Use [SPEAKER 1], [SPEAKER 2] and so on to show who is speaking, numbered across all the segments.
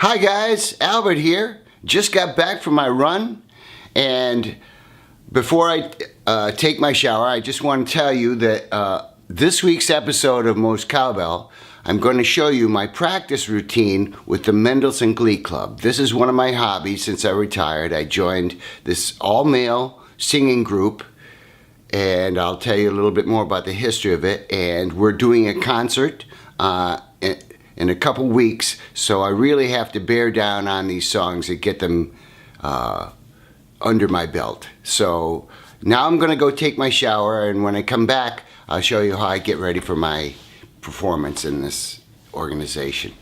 [SPEAKER 1] Hi guys, Albert here. Just got back from my run, and before I take my shower, I just want to tell you that this week's episode of Most Cowbell, I'm going to show you my practice routine with the Mendelssohn Glee Club. This is one of my hobbies since I retired. I joined this all-male singing group, and I'll tell you a little bit more about the history of it. And we're doing a concert in a couple weeks, so I really have to bear down on these songs and get them under my belt. So now I'm going to go take my shower, and when I come back, I'll show you how I get ready for my performance in this organization.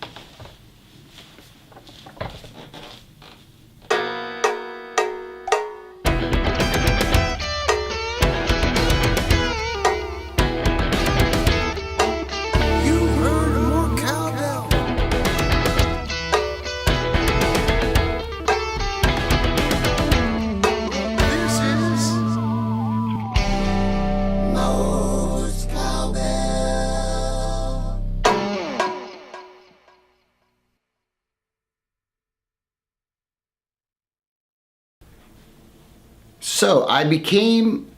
[SPEAKER 1] So I became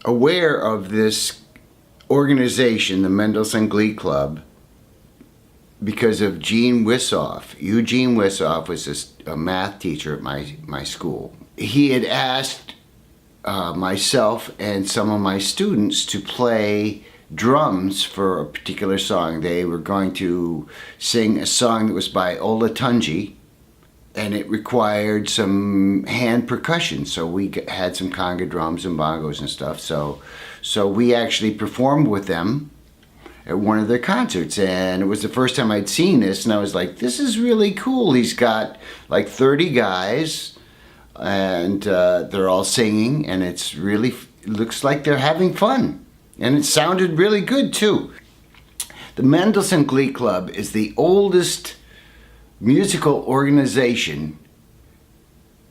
[SPEAKER 1] aware of this organization, the Mendelssohn Glee Club, because of Gene Wisoff. Eugene Wisoff was a math teacher at my school. He had asked myself and some of my students to play drums for a particular song. They were going to sing a song that was by Ola Tunji, and it required some hand percussion. So we had some conga drums and bongos and stuff. So we actually performed with them at one of their concerts, and it was the first time I'd seen this, and I was like, this is really cool. He's got like 30 guys, and they're all singing, and it looks like they're having fun. And it sounded really good too. The Mendelssohn Glee Club is the oldest musical organization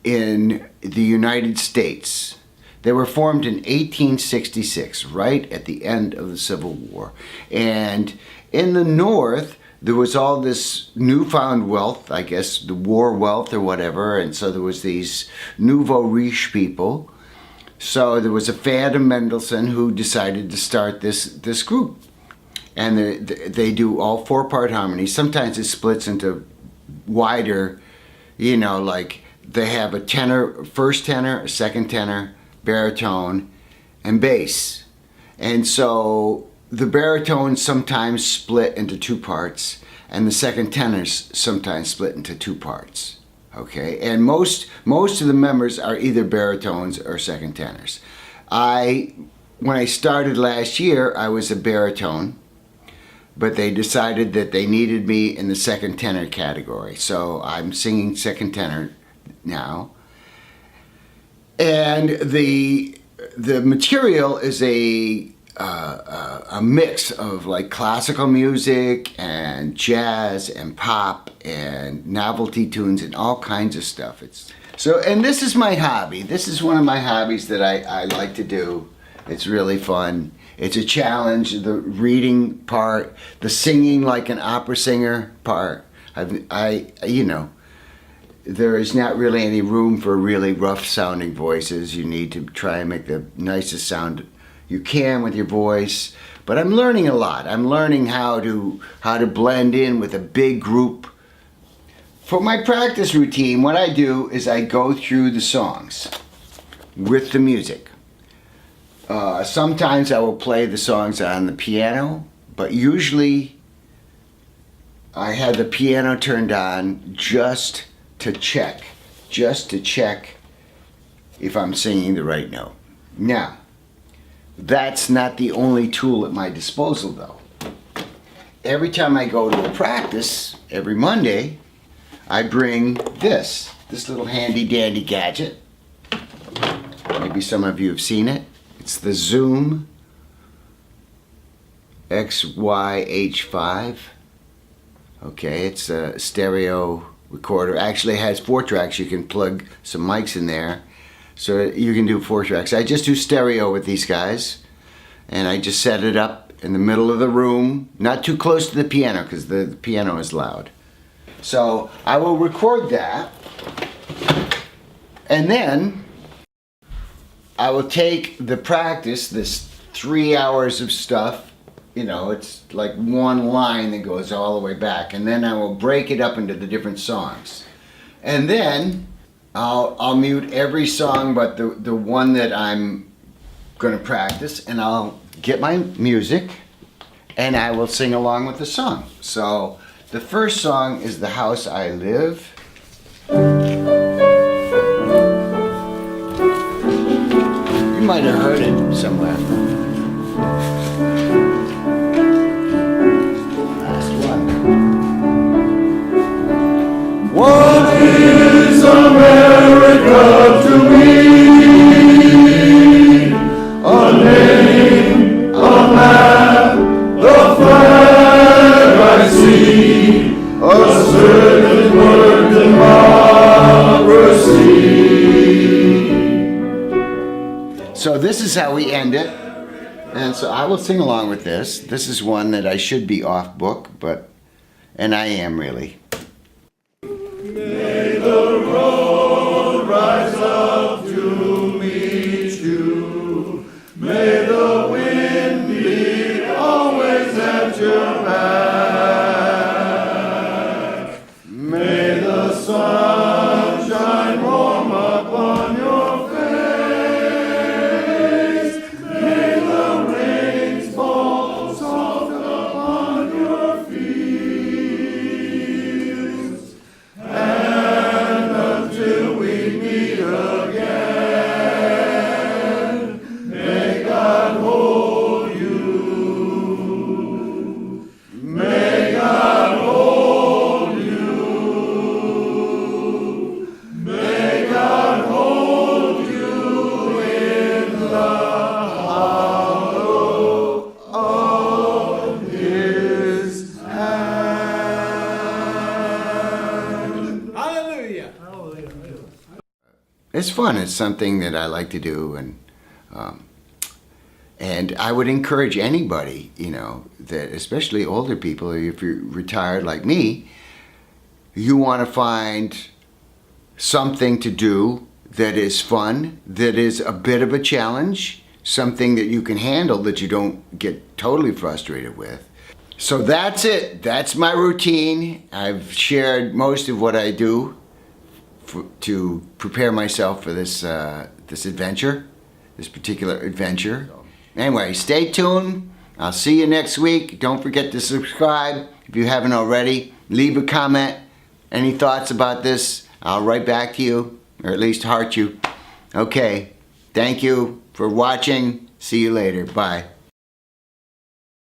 [SPEAKER 1] in the United States. They were formed in 1866, right at the end of the Civil War. And in the North, there was all this newfound wealth, I guess the war wealth or whatever, and so there was these nouveau riche people. So there was a fan of Mendelssohn who decided to start this group. And they do all four-part harmonies. Sometimes it splits into wider, like they have a tenor, first tenor, a second tenor, baritone, and bass. And so the baritones sometimes split into two parts, and the second tenors sometimes split into two parts. Okay, and most of the members are either baritones or second tenors. When I started last year, I was a baritone, but they decided that they needed me in the second tenor category. So I'm singing second tenor now. And the material is a mix of like classical music and jazz and pop and novelty tunes and all kinds of stuff. And this is my hobby. This is one of my hobbies that I like to do. It's really fun. It's a challenge, the reading part, the singing like an opera singer part. There is not really any room for really rough sounding voices. You need to try and make the nicest sound you can with your voice. But I'm learning a lot. I'm learning how to blend in with a big group. For my practice routine, what I do is I go through the songs with the music. Sometimes I will play the songs on the piano, but usually I have the piano turned on just to check if I'm singing the right note. Now, that's not the only tool at my disposal though. Every time I go to a practice, every Monday, I bring this little handy dandy gadget. Maybe some of you have seen it. It's the Zoom XYH5. Okay, it's a stereo recorder. Actually, it has 4 tracks. You can plug some mics in there, so you can do 4 tracks. I just do stereo with these guys, and I just set it up in the middle of the room, not too close to the piano because the piano is loud. So I will record that, and then I will take the practice, this 3 hours of stuff, you know, it's like one line that goes all the way back, and then I will break it up into the different songs. And then I'll mute every song but the one that I'm going to practice, and I'll get my music and I will sing along with the song. So the first song is The House I Live. You might have heard it somewhere. Last one. What is America to me? A name, a map, the flag I see, a certain word democracy. So this is how we end it. And so I will sing along with this. This is one that I should be off book, and I am really. May the road rise up to meet you. May the wind be always at your back. May the sun shine warm upon your face. May the rains fall soft upon your fields. And until we meet again, may God hold you. May God hold you. May God hold you in the hollow of His hand.
[SPEAKER 2] Hallelujah.
[SPEAKER 1] It's fun. It's something that I like to do, and I would encourage anybody, you know, that especially older people, if you're retired like me, you want to find something to do that is fun, that is a bit of a challenge, something that you can handle, that you don't get totally frustrated with. So that's it. That's my routine. I've shared most of what I do to prepare myself for this adventure, this particular adventure. Anyway, stay tuned. I'll see you next week. Don't forget to subscribe if you haven't already. Leave a comment. Any thoughts about this? I'll write back to you, or at least heart you. Okay. Thank you for watching. See you later. Bye.